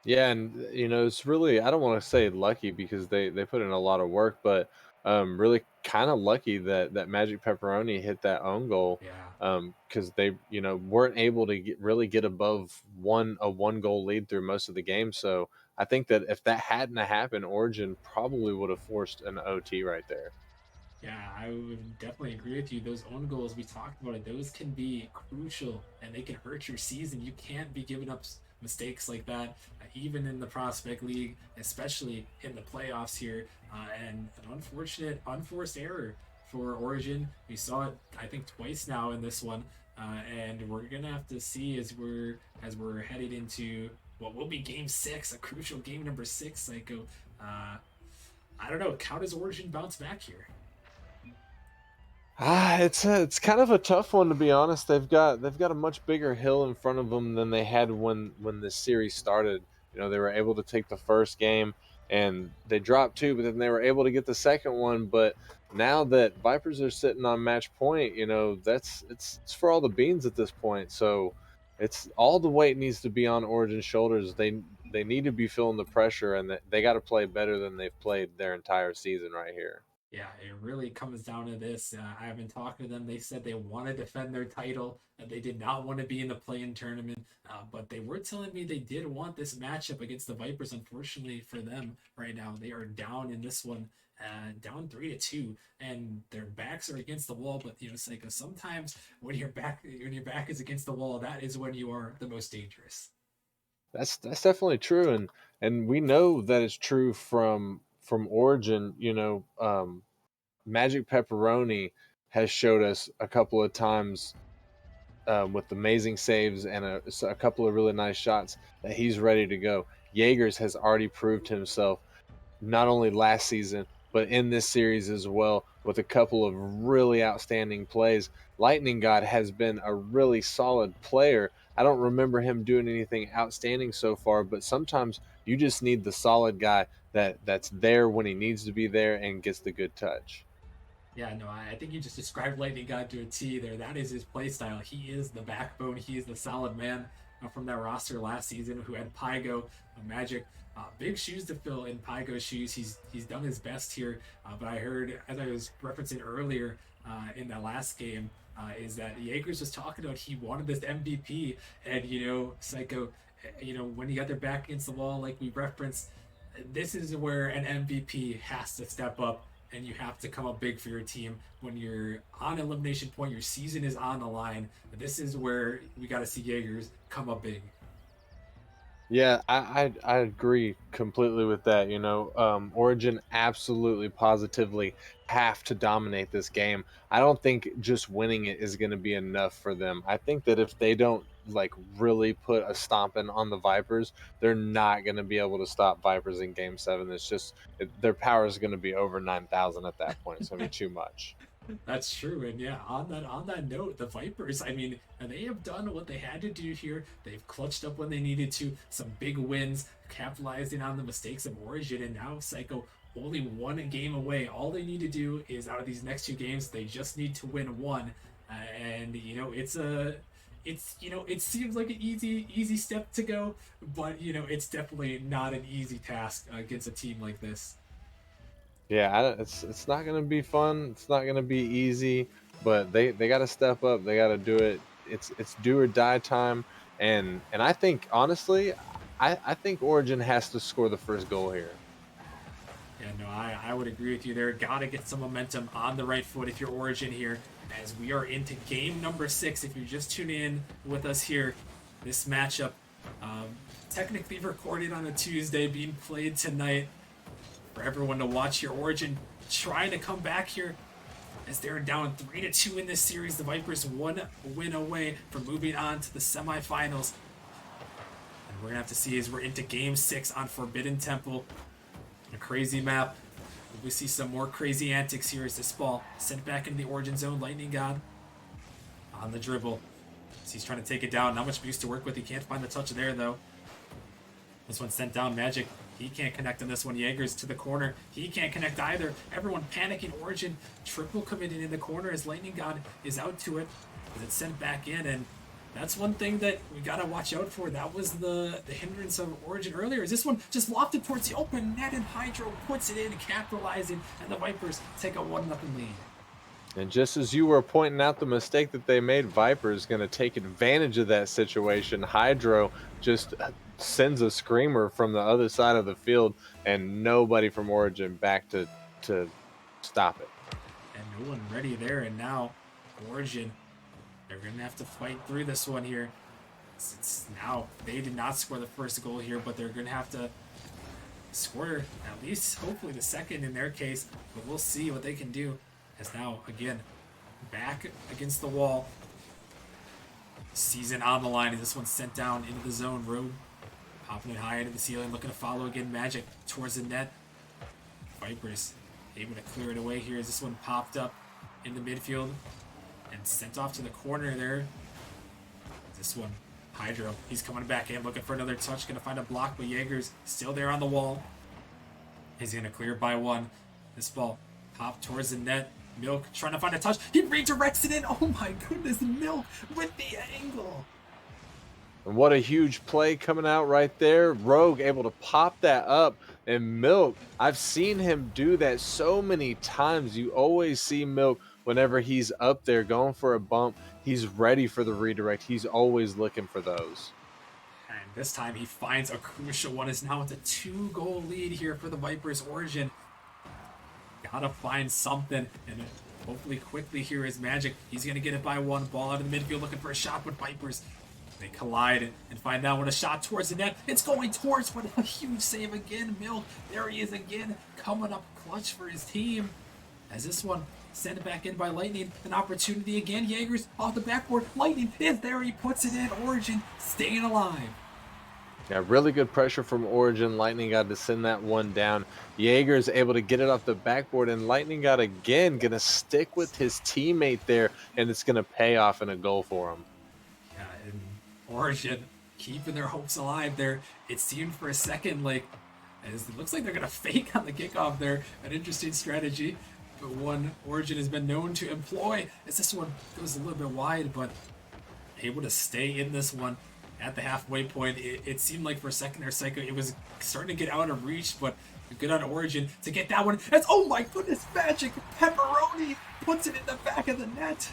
Yeah, and it's really, I don't want to say lucky because they put in a lot of work, but really kind of lucky that Magic Pepperoni hit that own goal, Yeah. because they weren't able to really get above a 1 goal lead through most of the game. So I think that if that hadn't have happened, Origin probably would have forced an OT right there. Yeah, I would definitely agree with you. Those own goals, we talked about it, those can be crucial and they can hurt your season. You can't be giving up mistakes like that, even in the Prospect League, especially in the playoffs here. And an unfortunate, unforced error for Origin. We saw it, I think, twice now in this one. And we're gonna have to see as we're headed into what will be Game 6, a crucial game number 6. Psycho, I don't know. How does Origin bounce back here? It's kind of a tough one, to be honest. They've got a much bigger hill in front of them than they had when this series started. They were able to take the first game and they dropped two, but then they were able to get the second one. But now that Vipers are sitting on match point, that's it's for all the beans at this point. So it's all the weight needs to be on Origin's shoulders. They need to be feeling the pressure, and they got to play better than they've played their entire season right here. Yeah, it really comes down to this. I've been talking to them. They said they want to defend their title, and they did not want to be in the play-in tournament. But they were telling me they did want this matchup against the Vipers. Unfortunately for them, right now they are down in this one, down 3-2, and their backs are against the wall. But it's like sometimes when your back is against the wall, that is when you are the most dangerous. That's definitely true, and we know that it's true from Origin. Magic Pepperoni has showed us a couple of times, with amazing saves and a couple of really nice shots, that he's ready to go. Jaegers has already proved himself not only last season, but in this series as well, with a couple of really outstanding plays. Lightning God has been a really solid player. I don't remember him doing anything outstanding so far, but sometimes you just need the solid guy that's there when he needs to be there and gets the good touch. Yeah, no, I think you just described Lightning God to a T there. That is his play style. He is the backbone. He is the solid man from that roster last season who had Pygo, Magic. Big shoes to fill in Pygo's shoes. He's done his best here. But I heard, as I was referencing earlier in that last game, is that Jaegers was talking about he wanted this MVP. And, Psycho, when you got their back against the wall, like we referenced, this is where an MVP has to step up and you have to come up big for your team when you're on elimination point. Your season is on the line. This is where we got to see Jaegers come up big. Yeah, I agree completely with that. Origin absolutely positively have to dominate this game. I don't think just winning it is going to be enough for them. I think that if they don't like really put a stomping on the Vipers, they're not going to be able to stop Vipers in Game 7. It's just their power is going to be over 9,000 at that point. It's going to be too much. That's true, and yeah, on that note, the Vipers. I mean, they have done what they had to do here. They've clutched up when they needed to. Some big wins, capitalizing on the mistakes of Origin, and now Psycho only one game away. All they need to do is out of these next two games, they just need to win one, and it seems like an easy step to go, but it's definitely not an easy task against a team like this. Yeah, it's not gonna be fun. It's not gonna be easy, but they got to step up. They got to do it. It's do or die time, and I think honestly, I think Origin has to score the first goal here. Yeah, no, I would agree with you there. Gotta get some momentum on the right foot if you're Origin here, as we are into game number 6. If you're just tuning in with us here, this matchup, um, technically recorded on a Tuesday, being played tonight for everyone to watch here. Origin trying to come back here as they're down 3-2 in this series. The Vipers one win away from moving on to the semifinals. And we're gonna have to see as we're into game 6 on Forbidden Temple. A crazy map. We see some more crazy antics here as this ball sent back into the Origin zone. Lightning God on the dribble. So he's trying to take it down. Not much boost to work with. He can't find the touch there, though. This one's sent down. Magic, he can't connect on this one. Jaeger's to the corner. He can't connect either. Everyone panicking. Origin triple committed in the corner as Lightning God is out to it. As it's sent back in, and that's one thing that we gotta watch out for. That was the hindrance of Origin earlier. Is this one just lofted towards the open net, and Hydro puts it in, capitalizing, and the Vipers take a 1-0 lead. And just as you were pointing out the mistake that they made, Viper is going to take advantage of that situation. Hydro just sends a screamer from the other side of the field, and nobody from Origin back to stop it. And no one ready there, and now Origin, they're going to have to fight through this one here. It's now, they did not score the first goal here, but they're going to have to score at least, hopefully, the second in their case. But we'll see what they can do. As now, again, back against the wall. Season on the line, as this one's sent down into the zone. Rogue popping it high into the ceiling, looking to follow again. Magic towards the net. Vipers able to clear it away here as this one popped up in the midfield and sent off to the corner there. This one, Hydro, he's coming back in, looking for another touch, going to find a block, but Jaeger's still there on the wall. He's going to clear by one. This ball popped towards the net. Milk trying to find a touch. He redirects it in. Oh my goodness, Milk with the angle. And what a huge play coming out right there. Rogue able to pop that up. And Milk, I've seen him do that so many times. You always see Milk whenever he's up there going for a bump. He's ready for the redirect. He's always looking for those. And this time he finds a crucial one. Is now with a 2-goal lead here for the Vipers. Origin gotta find something, and hopefully quickly here is Magic. He's gonna get it by one. Ball out of the midfield, looking for a shot, but Vipers, they collide and find that one, a shot towards the net. It's going towards, but a huge save again. Milk, there he is again, coming up clutch for his team. As this one sent it back in by Lightning, an opportunity again. Jaeger's off the backboard. Lightning is there, he puts it in. Origin staying alive. Yeah, really good pressure from Origin. Lightning got to send that one down. Jaeger is able to get it off the backboard, and Lightning got again going to stick with his teammate there, and it's going to pay off in a goal for him. Yeah, and Origin keeping their hopes alive there. It seemed for a second like, as it looks like they're going to fake on the kickoff there. An interesting strategy, but one Origin has been known to employ. As this one goes a little bit wide, but able to stay in this one. At the halfway point, it seemed like for a second there, Psycho, it was starting to get out of reach, but good on Origin to get that one. That's, oh my goodness, Magic Pepperoni puts it in the back of the net.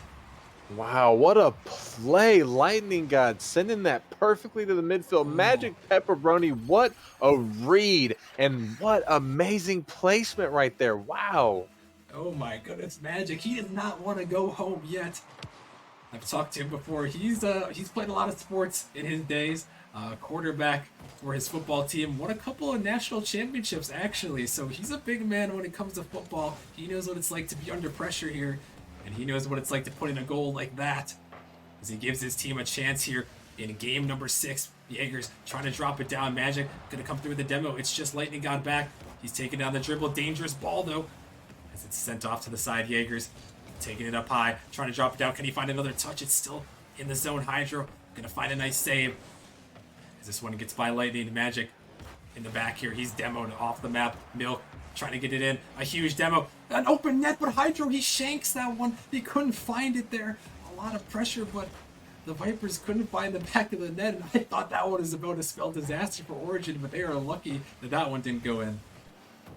Wow, what a play. Lightning God sending that perfectly to the midfield. Magic Pepperoni, what a read, and what amazing placement right there. Wow. Oh my goodness, Magic. He does not want to go home yet. I've talked to him before. He's played a lot of sports in his days. Quarterback for his football team. Won a couple of national championships, actually. So he's a big man when it comes to football. He knows what it's like to be under pressure here. And he knows what it's like to put in a goal like that. As he gives his team a chance here in game number 6. Jaeger's trying to drop it down. Magic going to come through with the demo. It's just Lightning God back. He's taking down the dribble. Dangerous ball, though. As it's sent off to the side, Jaeger's taking it up high, trying to drop it down. Can he find another touch? It's still in the zone. Hydro gonna find a nice save. As this one gets by Lightning, Magic in the back here. He's demoed off the map. Milk trying to get it in. A huge demo. An open net, but Hydro, he shanks that one. He couldn't find it there. A lot of pressure, but the Vipers couldn't find the back of the net. And I thought that one was about to spell disaster for Origin, but they are lucky that that one didn't go in.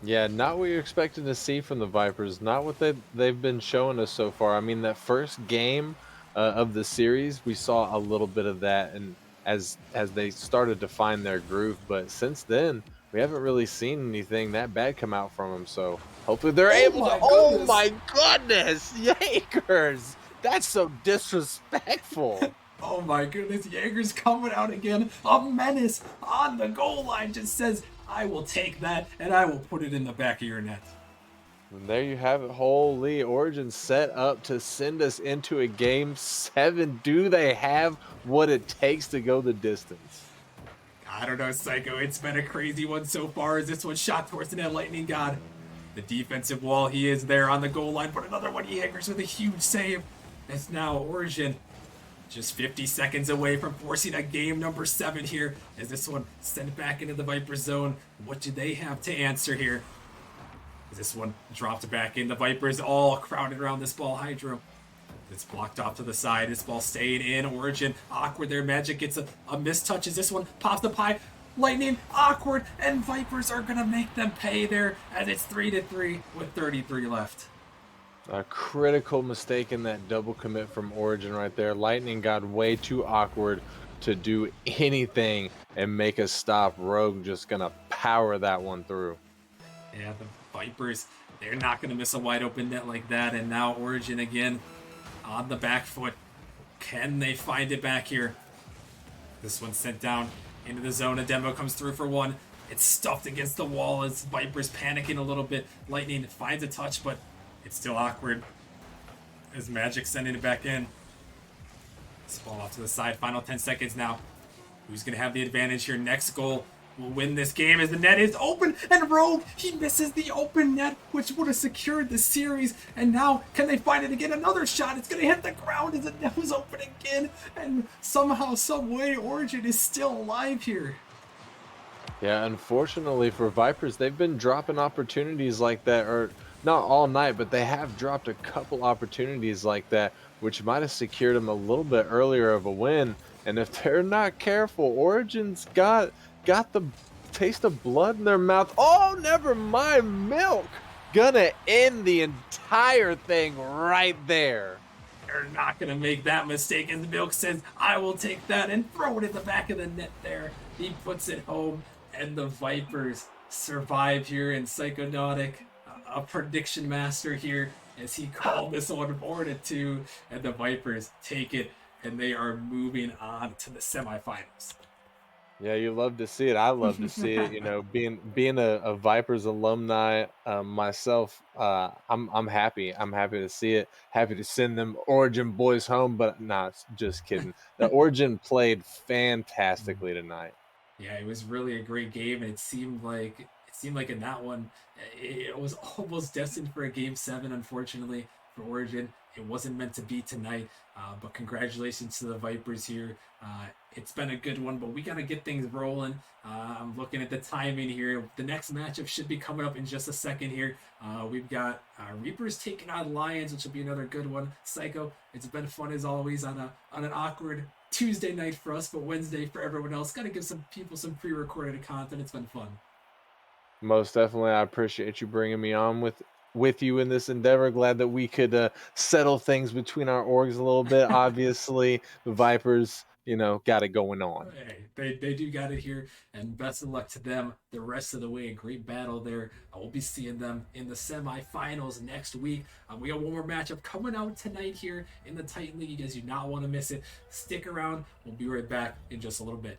Yeah, not what you're expecting to see from the Vipers. Not what they've been showing us so far. I mean, that first game of the series, we saw a little bit of that, and as they started to find their groove. But since then, we haven't really seen anything that bad come out from them. So hopefully they're able to. Oh my goodness, Jaegers! That's so disrespectful. Oh my goodness, Jaeger's coming out again. A menace on the goal line, just says, I will take that, and I will put it in the back of your net. And there you have it. Holy, Origin set up to send us into a game 7. Do they have what it takes to go the distance? I don't know, Psycho. It's been a crazy one so far as this one shot towards the net. Lightning God. The defensive wall, he is there on the goal line, but another one, Jaegers with a huge save. It's now Origin Just 50 seconds away from forcing a game number 7 here. As this one sent back into the Viper zone. What do they have to answer here? As this one dropped back in. The Vipers all crowded around this ball. Hydro. It's blocked off to the side. This ball staying in. Origin awkward there. Magic gets a mistouch as this one pops up high. Lightning awkward, and Vipers are gonna make them pay there as it's 3-3 with 33 left. A critical mistake in that double commit from Origin right there. Lightning got way too awkward to do anything and make a stop. Rogue just gonna power that one through. Yeah, the Vipers, they're not gonna miss a wide open net like that. And now Origin again on the back foot. Can they find it back here? This one's sent down into the zone. A demo comes through for one. It's stuffed against the wall as Viper's panicking a little bit. Lightning finds a touch, but it's still awkward as Magic sending it back in. This ball off to the side. Final 10 seconds now. Who's going to have the advantage here? Next goal will win this game as the net is open. And Rogue, he misses the open net, which would have secured the series. And now, can they find it again? Another shot. It's going to hit the ground as the net was open again. And somehow, some way, Origin is still alive here. Yeah, unfortunately for Vipers, they've been dropping opportunities like that, or not all night, but they have dropped a couple opportunities like that, which might have secured them a little bit earlier of a win. And if they're not careful, Origin's got the taste of blood in their mouth. Oh, never mind, Milk gonna end the entire thing right there. They're not going to make that mistake, and Milk says, I will take that and throw it in the back of the net there. He puts it home, and the Vipers survive here in Psychonautic. A prediction master here as he called this one 4-2, and the Vipers take it, and they are moving on to the semifinals. Yeah, you love to see it. I love to see it. You know, being a Vipers alumni myself, I'm happy. I'm happy to see it. Happy to send them Origin boys home. But nah, just kidding. The Origin played fantastically tonight. Yeah, it was really a great game, and it seemed like in that one, it was almost destined for a game 7. Unfortunately for Origin, it wasn't meant to be tonight. But congratulations to the Vipers here. It's been a good one, but we got to get things rolling. I'm looking at the timing here. The next matchup should be coming up in just a second here. We've got Reapers taking on Lions, which will be another good one. Psycho, it's been fun as always on an awkward Tuesday night for us, but Wednesday for everyone else. Got to give some people some pre-recorded content. It's been fun. Most definitely, I appreciate you bringing me on with you in this endeavor. Glad that we could settle things between our orgs a little bit. Obviously, the Vipers, you know, got it going on. Hey, they do got it here, and best of luck to them the rest of the way. A great battle there. We'll be seeing them in the semifinals next week. We got one more matchup coming out tonight here in the Titan League. You guys do not want to miss it. Stick around. We'll be right back in just a little bit.